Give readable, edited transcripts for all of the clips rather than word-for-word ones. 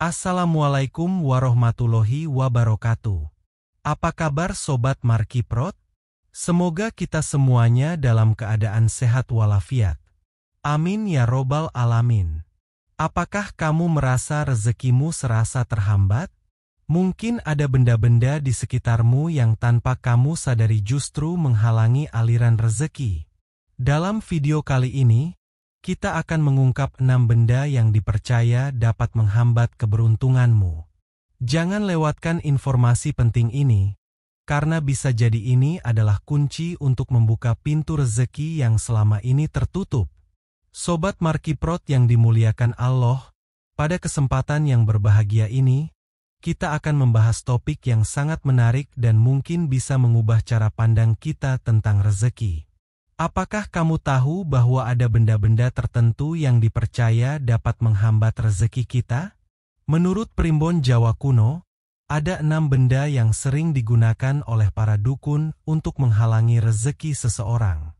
Assalamualaikum warahmatullahi wabarakatuh. Apa kabar Sobat Markiprot? Semoga kita semuanya dalam keadaan sehat walafiat. Amin ya robbal alamin. Apakah kamu merasa rezekimu serasa terhambat? Mungkin ada benda-benda di sekitarmu yang tanpa kamu sadari justru menghalangi aliran rezeki. Dalam video kali ini, kita akan mengungkap 6 benda yang dipercaya dapat menghambat keberuntunganmu. Jangan lewatkan informasi penting ini, karena bisa jadi ini adalah kunci untuk membuka pintu rezeki yang selama ini tertutup. Sobat Markiprot yang dimuliakan Allah, pada kesempatan yang berbahagia ini, kita akan membahas topik yang sangat menarik dan mungkin bisa mengubah cara pandang kita tentang rezeki. Apakah kamu tahu bahwa ada benda-benda tertentu yang dipercaya dapat menghambat rezeki kita? Menurut primbon Jawa kuno, ada 6 benda yang sering digunakan oleh para dukun untuk menghalangi rezeki seseorang.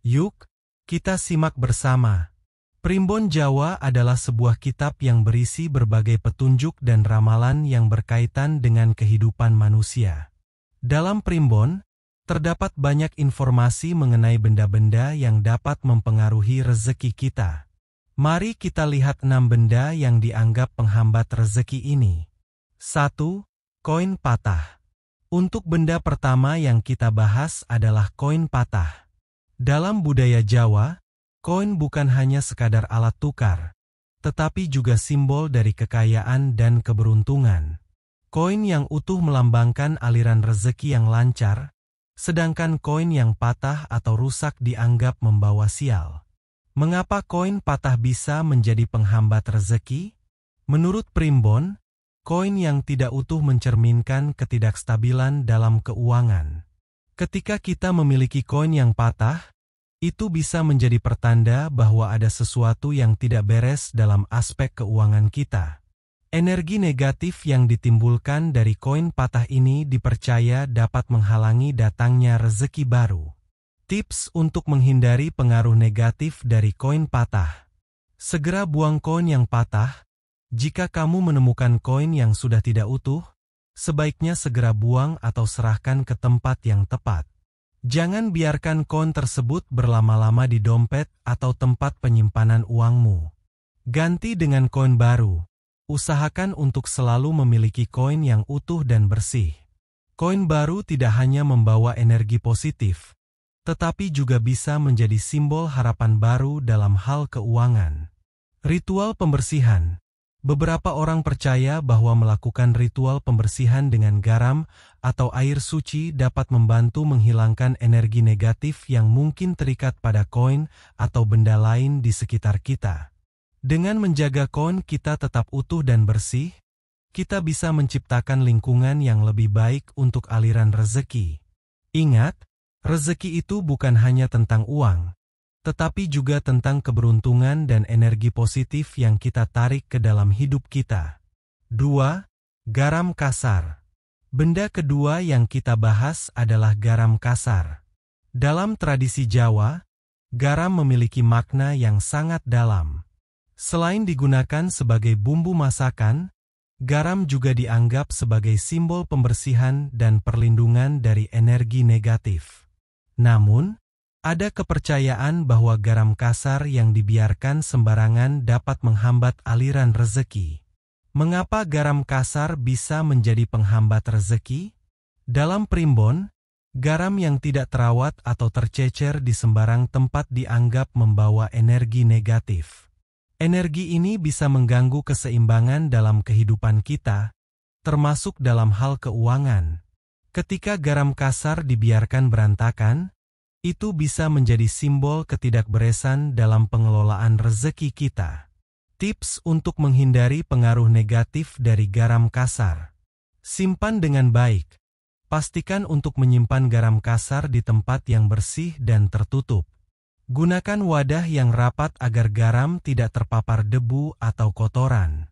Yuk, kita simak bersama. Primbon Jawa adalah sebuah kitab yang berisi berbagai petunjuk dan ramalan yang berkaitan dengan kehidupan manusia. Dalam primbon, terdapat banyak informasi mengenai benda-benda yang dapat mempengaruhi rezeki kita. Mari kita lihat 6 benda yang dianggap penghambat rezeki ini. 1. Koin patah. Untuk benda pertama yang kita bahas adalah koin patah. Dalam budaya Jawa, koin bukan hanya sekadar alat tukar, tetapi juga simbol dari kekayaan dan keberuntungan. Koin yang utuh melambangkan aliran rezeki yang lancar, sedangkan koin yang patah atau rusak dianggap membawa sial. Mengapa koin patah bisa menjadi penghambat rezeki? Menurut primbon, koin yang tidak utuh mencerminkan ketidakstabilan dalam keuangan. Ketika kita memiliki koin yang patah, itu bisa menjadi pertanda bahwa ada sesuatu yang tidak beres dalam aspek keuangan kita. Energi negatif yang ditimbulkan dari koin patah ini dipercaya dapat menghalangi datangnya rezeki baru. Tips untuk menghindari pengaruh negatif dari koin patah. Segera buang koin yang patah. Jika kamu menemukan koin yang sudah tidak utuh, sebaiknya segera buang atau serahkan ke tempat yang tepat. Jangan biarkan koin tersebut berlama-lama di dompet atau tempat penyimpanan uangmu. Ganti dengan koin baru. Usahakan untuk selalu memiliki koin yang utuh dan bersih. Koin baru tidak hanya membawa energi positif, tetapi juga bisa menjadi simbol harapan baru dalam hal keuangan. Ritual pembersihan. Beberapa orang percaya bahwa melakukan ritual pembersihan dengan garam atau air suci dapat membantu menghilangkan energi negatif yang mungkin terikat pada koin atau benda lain di sekitar kita. Dengan menjaga koin kita tetap utuh dan bersih, kita bisa menciptakan lingkungan yang lebih baik untuk aliran rezeki. Ingat, rezeki itu bukan hanya tentang uang, tetapi juga tentang keberuntungan dan energi positif yang kita tarik ke dalam hidup kita. 2. Garam kasar. Benda kedua yang kita bahas adalah garam kasar. Dalam tradisi Jawa, garam memiliki makna yang sangat dalam. Selain digunakan sebagai bumbu masakan, garam juga dianggap sebagai simbol pembersihan dan perlindungan dari energi negatif. Namun, ada kepercayaan bahwa garam kasar yang dibiarkan sembarangan dapat menghambat aliran rezeki. Mengapa garam kasar bisa menjadi penghambat rezeki? Dalam primbon, garam yang tidak terawat atau tercecer di sembarang tempat dianggap membawa energi negatif. Energi ini bisa mengganggu keseimbangan dalam kehidupan kita, termasuk dalam hal keuangan. Ketika garam kasar dibiarkan berantakan, itu bisa menjadi simbol ketidakberesan dalam pengelolaan rezeki kita. Tips untuk menghindari pengaruh negatif dari garam kasar. Simpan dengan baik. Pastikan untuk menyimpan garam kasar di tempat yang bersih dan tertutup. Gunakan wadah yang rapat agar garam tidak terpapar debu atau kotoran.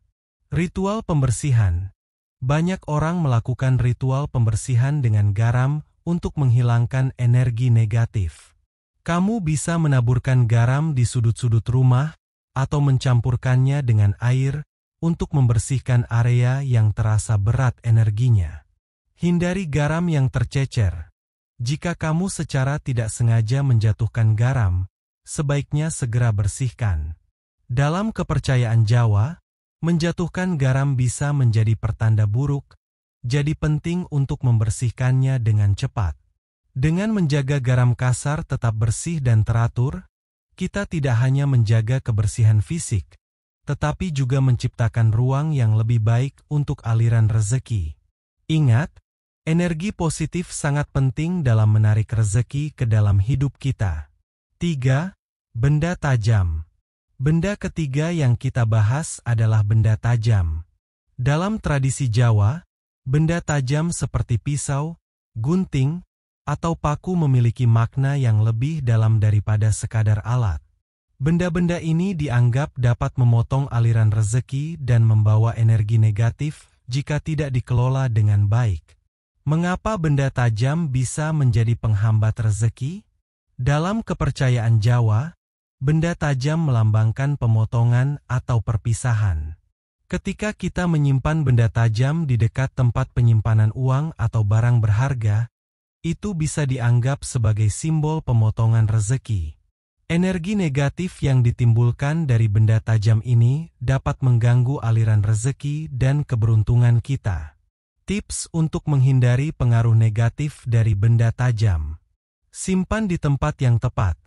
Ritual pembersihan. Banyak orang melakukan ritual pembersihan dengan garam untuk menghilangkan energi negatif. Kamu bisa menaburkan garam di sudut-sudut rumah atau mencampurkannya dengan air untuk membersihkan area yang terasa berat energinya. Hindari garam yang tercecer. Jika kamu secara tidak sengaja menjatuhkan garam, sebaiknya segera bersihkan. Dalam kepercayaan Jawa, menjatuhkan garam bisa menjadi pertanda buruk, jadi penting untuk membersihkannya dengan cepat. Dengan menjaga garam kasar tetap bersih dan teratur, kita tidak hanya menjaga kebersihan fisik, tetapi juga menciptakan ruang yang lebih baik untuk aliran rezeki. Ingat, energi positif sangat penting dalam menarik rezeki ke dalam hidup kita. 3. Benda tajam. Benda ketiga yang kita bahas adalah benda tajam. Dalam tradisi Jawa, benda tajam seperti pisau, gunting, atau paku memiliki makna yang lebih dalam daripada sekadar alat. Benda-benda ini dianggap dapat memotong aliran rezeki dan membawa energi negatif jika tidak dikelola dengan baik. Mengapa benda tajam bisa menjadi penghambat rezeki? Dalam kepercayaan Jawa, benda tajam melambangkan pemotongan atau perpisahan. Ketika kita menyimpan benda tajam di dekat tempat penyimpanan uang atau barang berharga, itu bisa dianggap sebagai simbol pemotongan rezeki. Energi negatif yang ditimbulkan dari benda tajam ini dapat mengganggu aliran rezeki dan keberuntungan kita. Tips untuk menghindari pengaruh negatif dari benda tajam. Simpan di tempat yang tepat.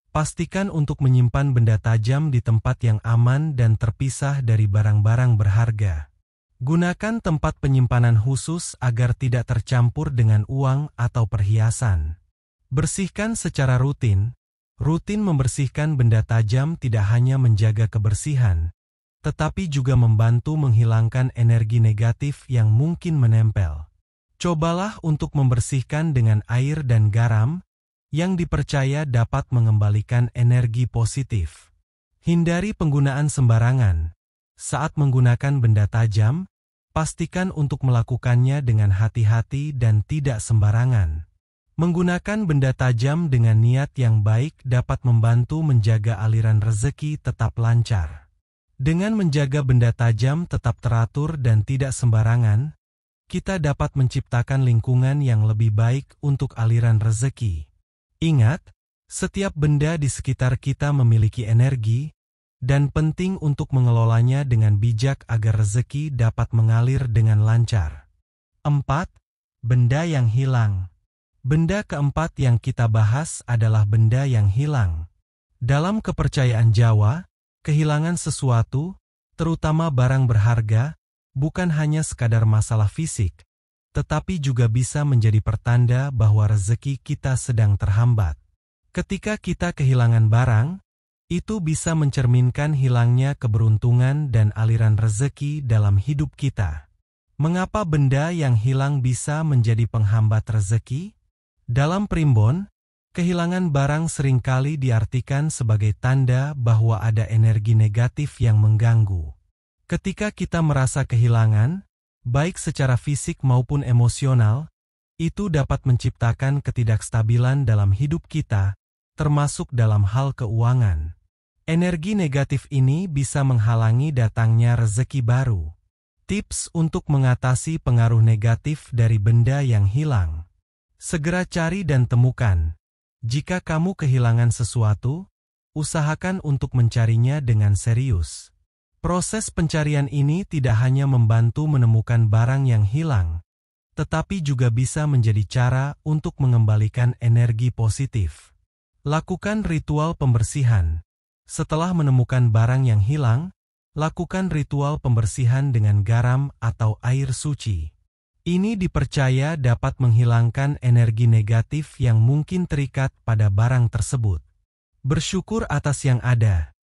Pastikan untuk menyimpan benda tajam di tempat yang aman dan terpisah dari barang-barang berharga. Gunakan tempat penyimpanan khusus agar tidak tercampur dengan uang atau perhiasan. Bersihkan secara rutin. Rutin membersihkan benda tajam tidak hanya menjaga kebersihan, tetapi juga membantu menghilangkan energi negatif yang mungkin menempel. Cobalah untuk membersihkan dengan air dan garam, yang dipercaya dapat mengembalikan energi positif. Hindari penggunaan sembarangan. Saat menggunakan benda tajam, pastikan untuk melakukannya dengan hati-hati dan tidak sembarangan. Menggunakan benda tajam dengan niat yang baik dapat membantu menjaga aliran rezeki tetap lancar. Dengan menjaga benda tajam tetap teratur dan tidak sembarangan, kita dapat menciptakan lingkungan yang lebih baik untuk aliran rezeki. Ingat, setiap benda di sekitar kita memiliki energi, dan penting untuk mengelolanya dengan bijak agar rezeki dapat mengalir dengan lancar. 4. Benda yang hilang. Benda keempat yang kita bahas adalah benda yang hilang. Dalam kepercayaan Jawa, kehilangan sesuatu, terutama barang berharga, bukan hanya sekadar masalah fisik, tetapi juga bisa menjadi pertanda bahwa rezeki kita sedang terhambat. Ketika kita kehilangan barang, itu bisa mencerminkan hilangnya keberuntungan dan aliran rezeki dalam hidup kita. Mengapa benda yang hilang bisa menjadi penghambat rezeki? Dalam primbon, kehilangan barang seringkali diartikan sebagai tanda bahwa ada energi negatif yang mengganggu. Ketika kita merasa kehilangan, baik secara fisik maupun emosional, itu dapat menciptakan ketidakstabilan dalam hidup kita, termasuk dalam hal keuangan. Energi negatif ini bisa menghalangi datangnya rezeki baru. Tips untuk mengatasi pengaruh negatif dari benda yang hilang. Segera cari dan temukan. Jika kamu kehilangan sesuatu, usahakan untuk mencarinya dengan serius. Proses pencarian ini tidak hanya membantu menemukan barang yang hilang, tetapi juga bisa menjadi cara untuk mengembalikan energi positif. Lakukan ritual pembersihan. Setelah menemukan barang yang hilang, lakukan ritual pembersihan dengan garam atau air suci. Ini dipercaya dapat menghilangkan energi negatif yang mungkin terikat pada barang tersebut. Bersyukur atas yang ada.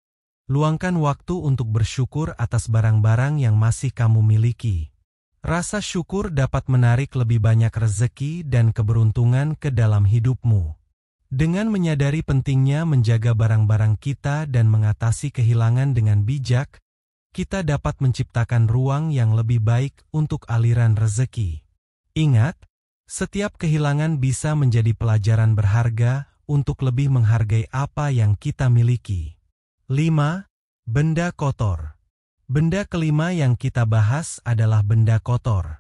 Luangkan waktu untuk bersyukur atas barang-barang yang masih kamu miliki. Rasa syukur dapat menarik lebih banyak rezeki dan keberuntungan ke dalam hidupmu. Dengan menyadari pentingnya menjaga barang-barang kita dan mengatasi kehilangan dengan bijak, kita dapat menciptakan ruang yang lebih baik untuk aliran rezeki. Ingat, setiap kehilangan bisa menjadi pelajaran berharga untuk lebih menghargai apa yang kita miliki. 5. Benda kotor. Benda kelima yang kita bahas adalah benda kotor.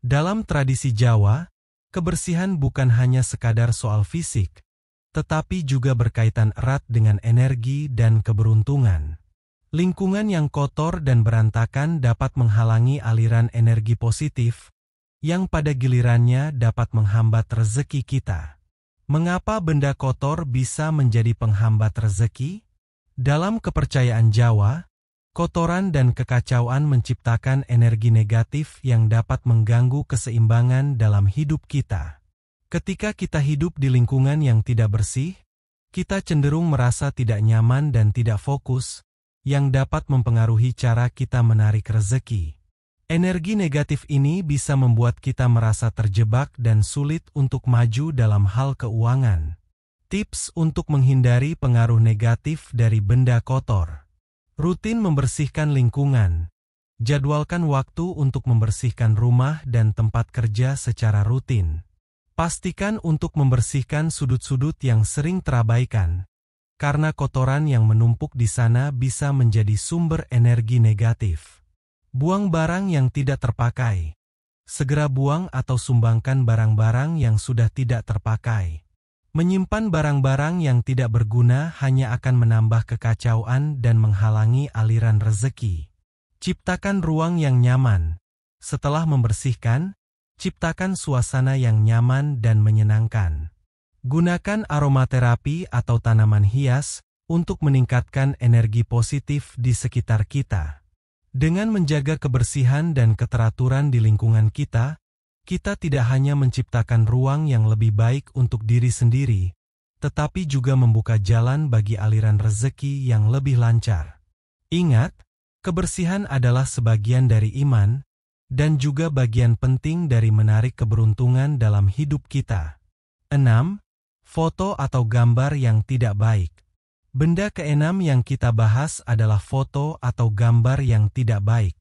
Dalam tradisi Jawa, kebersihan bukan hanya sekadar soal fisik, tetapi juga berkaitan erat dengan energi dan keberuntungan. Lingkungan yang kotor dan berantakan dapat menghalangi aliran energi positif, yang pada gilirannya dapat menghambat rezeki kita. Mengapa benda kotor bisa menjadi penghambat rezeki? Dalam kepercayaan Jawa, kotoran dan kekacauan menciptakan energi negatif yang dapat mengganggu keseimbangan dalam hidup kita. Ketika kita hidup di lingkungan yang tidak bersih, kita cenderung merasa tidak nyaman dan tidak fokus, yang dapat mempengaruhi cara kita menarik rezeki. Energi negatif ini bisa membuat kita merasa terjebak dan sulit untuk maju dalam hal keuangan. Tips untuk menghindari pengaruh negatif dari benda kotor. Rutin membersihkan lingkungan. Jadwalkan waktu untuk membersihkan rumah dan tempat kerja secara rutin. Pastikan untuk membersihkan sudut-sudut yang sering terabaikan, karena kotoran yang menumpuk di sana bisa menjadi sumber energi negatif. Buang barang yang tidak terpakai. Segera buang atau sumbangkan barang-barang yang sudah tidak terpakai. Menyimpan barang-barang yang tidak berguna hanya akan menambah kekacauan dan menghalangi aliran rezeki. Ciptakan ruang yang nyaman. Setelah membersihkan, ciptakan suasana yang nyaman dan menyenangkan. Gunakan aromaterapi atau tanaman hias untuk meningkatkan energi positif di sekitar kita. Dengan menjaga kebersihan dan keteraturan di lingkungan kita, kita tidak hanya menciptakan ruang yang lebih baik untuk diri sendiri, tetapi juga membuka jalan bagi aliran rezeki yang lebih lancar. Ingat, kebersihan adalah sebagian dari iman, dan juga bagian penting dari menarik keberuntungan dalam hidup kita. 6. Foto atau gambar yang tidak baik. Benda keenam yang kita bahas adalah foto atau gambar yang tidak baik.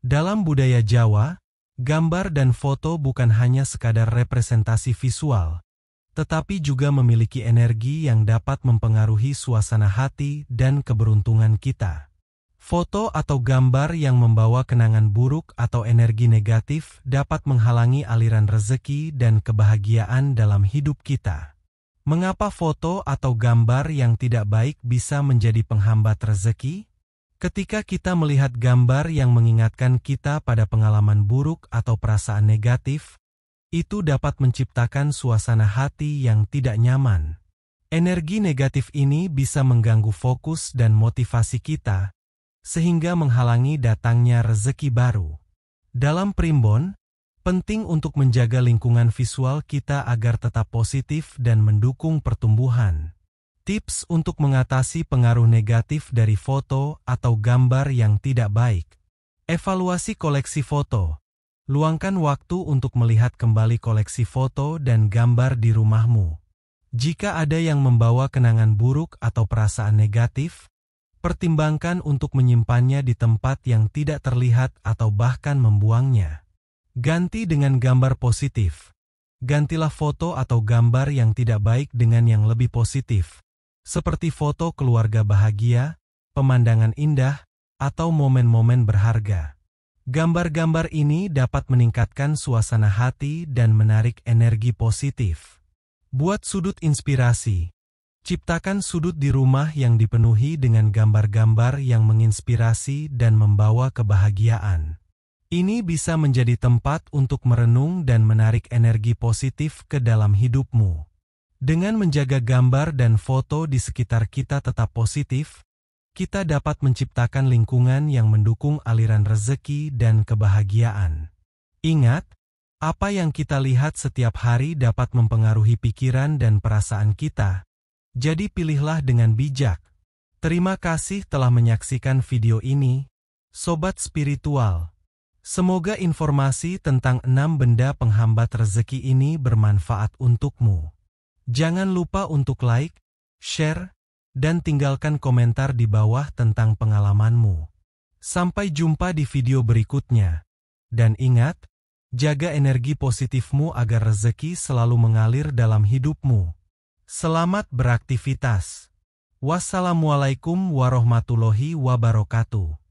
Dalam budaya Jawa, gambar dan foto bukan hanya sekadar representasi visual, tetapi juga memiliki energi yang dapat mempengaruhi suasana hati dan keberuntungan kita. Foto atau gambar yang membawa kenangan buruk atau energi negatif dapat menghalangi aliran rezeki dan kebahagiaan dalam hidup kita. Mengapa foto atau gambar yang tidak baik bisa menjadi penghambat rezeki? Ketika kita melihat gambar yang mengingatkan kita pada pengalaman buruk atau perasaan negatif, itu dapat menciptakan suasana hati yang tidak nyaman. Energi negatif ini bisa mengganggu fokus dan motivasi kita, sehingga menghalangi datangnya rezeki baru. Dalam primbon, penting untuk menjaga lingkungan visual kita agar tetap positif dan mendukung pertumbuhan. Tips untuk mengatasi pengaruh negatif dari foto atau gambar yang tidak baik. Evaluasi koleksi foto. Luangkan waktu untuk melihat kembali koleksi foto dan gambar di rumahmu. Jika ada yang membawa kenangan buruk atau perasaan negatif, pertimbangkan untuk menyimpannya di tempat yang tidak terlihat atau bahkan membuangnya. Ganti dengan gambar positif. Gantilah foto atau gambar yang tidak baik dengan yang lebih positif, seperti foto keluarga bahagia, pemandangan indah, atau momen-momen berharga. Gambar-gambar ini dapat meningkatkan suasana hati dan menarik energi positif. Buat sudut inspirasi. Ciptakan sudut di rumah yang dipenuhi dengan gambar-gambar yang menginspirasi dan membawa kebahagiaan. Ini bisa menjadi tempat untuk merenung dan menarik energi positif ke dalam hidupmu. Dengan menjaga gambar dan foto di sekitar kita tetap positif, kita dapat menciptakan lingkungan yang mendukung aliran rezeki dan kebahagiaan. Ingat, apa yang kita lihat setiap hari dapat mempengaruhi pikiran dan perasaan kita, jadi pilihlah dengan bijak. Terima kasih telah menyaksikan video ini, Sobat Spiritual. Semoga informasi tentang 6 benda penghambat rezeki ini bermanfaat untukmu. Jangan lupa untuk like, share, dan tinggalkan komentar di bawah tentang pengalamanmu. Sampai jumpa di video berikutnya. Dan ingat, jaga energi positifmu agar rezeki selalu mengalir dalam hidupmu. Selamat beraktivitas. Wassalamualaikum warahmatullahi wabarakatuh.